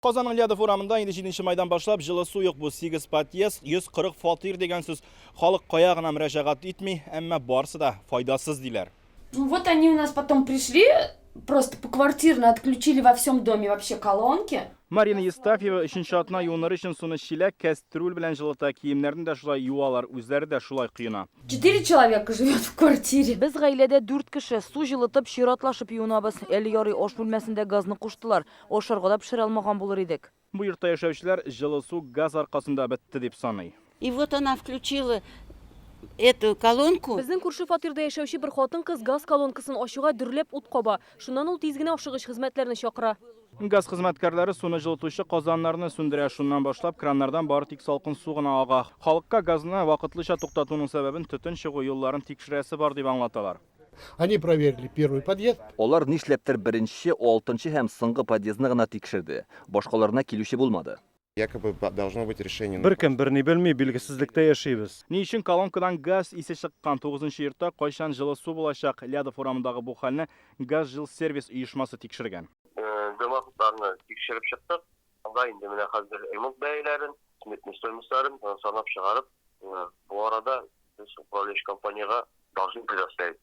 Qozonning Lyada forumida 7 maydan boshlab жылы suyuq bu 8 подъезд, 140 fatir degan so'z xalq qoyog'ina murojaat etmay, ammo borsida foydasiz deylar. Вот они у нас потом пришли, просто поквартирно отключили во всем доме вообще колонки. Marina Yestafyeva inshootni yo'nlar uchun suni shilak, kastrul bilan jilata kiyimlarini da shulay yuvalar, o'zlari da shulay qiyina. 4 человека живет в квартире. Biz gailede 4 kişi su jılıtıp şiratlaşıp yuunabız. 50 yarı oş bölmesinde gazını kuştular. Oşargada pişir almagan bulur idik. Bu yurtda yashovchilar жылы su gaz orqasida bitti deb sanay. И вот она включила эту колонку. Bizning kurshi fatirda yashovchi bir xotin qiz gaz kolonkasini oshiga dirlab o't qoba. Shundan u tezgina o'xshig'ish xizmatlarini chaqira. Gaz xizmatkorlari suvni жылытuvchi qozonlarni sundira, shundan boshlab kranlardan boritik salqin suvini og'a. Xalqqa gazni vaqtlicha to'xtatuning sababini tutun chiqu yo'llarini tekshirasi bor deb anlatadilar. Они проверили первый подъезд. Олар нишлептер беренче, 6-нчы һәм соңгы подъездны гына тикшерде. Башкаларына килүче булмады. Якобы должно быть решение. Bir kim birini bilmей, bilgisizlikte yaşayız. Ni uchun kolonkadan gaz isi chiqqan 9-yurtda qachon жылы suv bo'lajak? Lyada forumidagi bu holni Gaz jil servis uyushmasi tekshirgan. Dömaklarını tekşirip çıktık. Anda indi mine hazır emot beylerin, smetni stoymuşların sanıp çıkarıp bu arada biz upravляющий компанияга должны предоставить.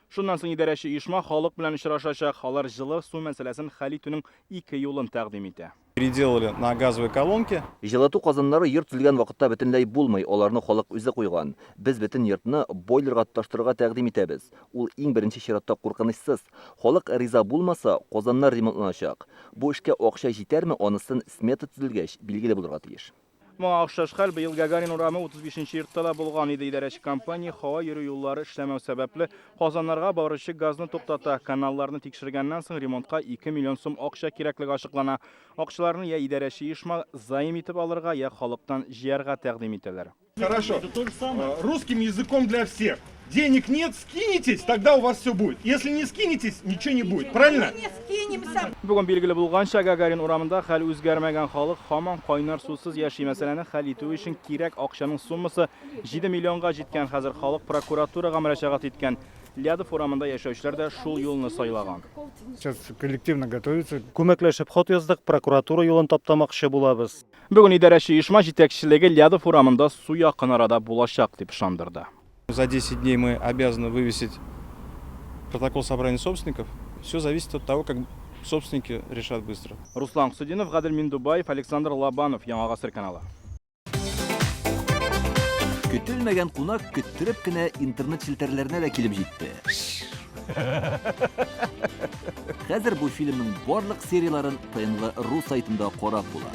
Shundan so'ng idarachi uyushma xalq bilan uchrashacak. Ular жылы suv masalasini hal etishning 2 yo'lini taqdim etdi. Переделали на газовые колонки. Жылыту казаннары йорт төзелгән вакытта бөтенләй булмый, аларны халык үзе куйган. Без бөтен йортны бойлерга тоташтырырга тәкъдим итәбез. Ул иң беренче чиратта куркынычсыз. Халык риза булмаса, казаннар ремонтланачак. Бу эшкә акча җитәрме, анысын смета төзелгәч билгеле булырга тиеш. Моңа охшаш хәл быел Гагарин урамы 35-йортта да булган иде. Идарәче компания һава йөрү юллары эшләмәү сәбәпле казаннарга баручы газны туктата. Каналларны тикшергәннән соң ремонтка 2 миллион сум акча кирәклеге ачыклана. Акчаларны я идарәче uyushma заим итеп алырга, я халыктан җыярга тәкъдим итәләр. Хорошо. Русским языком для всех. Денег нет, скинетесь, тогда у вас все будет. Если не скинетесь, ничего не будет. Правильно? Бүген билгеле булганча Гагарин урамында хәл үзгәрмәгән халык һаман кайнар сусыз яши. Мәсьәләне хәл итү өчен кирәк акчаның суммасы 7 миллионга җиткән. Хәзер халык прокуратурага мөрәҗәгать иткән. Lyada forumында яшәүчеләр дә шул юлны сайлаган. Сейчас коллективно готовится. Көмәкләшеп хат яздык, прокуратура юлын таптамакчы булабыз. Бүген идарәче uyushma җитәкчелеге Lyada forumында су якын арада булачак дип ышандырды. За 10 дней мы обязаны вывесить протокол собрания собственников. Все зависит от того, как собственники решат быстро. Руслан Хусудинов, Гадел Миндубаев, Александр Лабанов, Яңа Гасыр каналы. Көтелмәгән кунак көттереп кенә интернет челтәрләренә дә килеп җитте. Хәзер бу фильмның барлык серияларын ТНВ.ру сайтында карап була.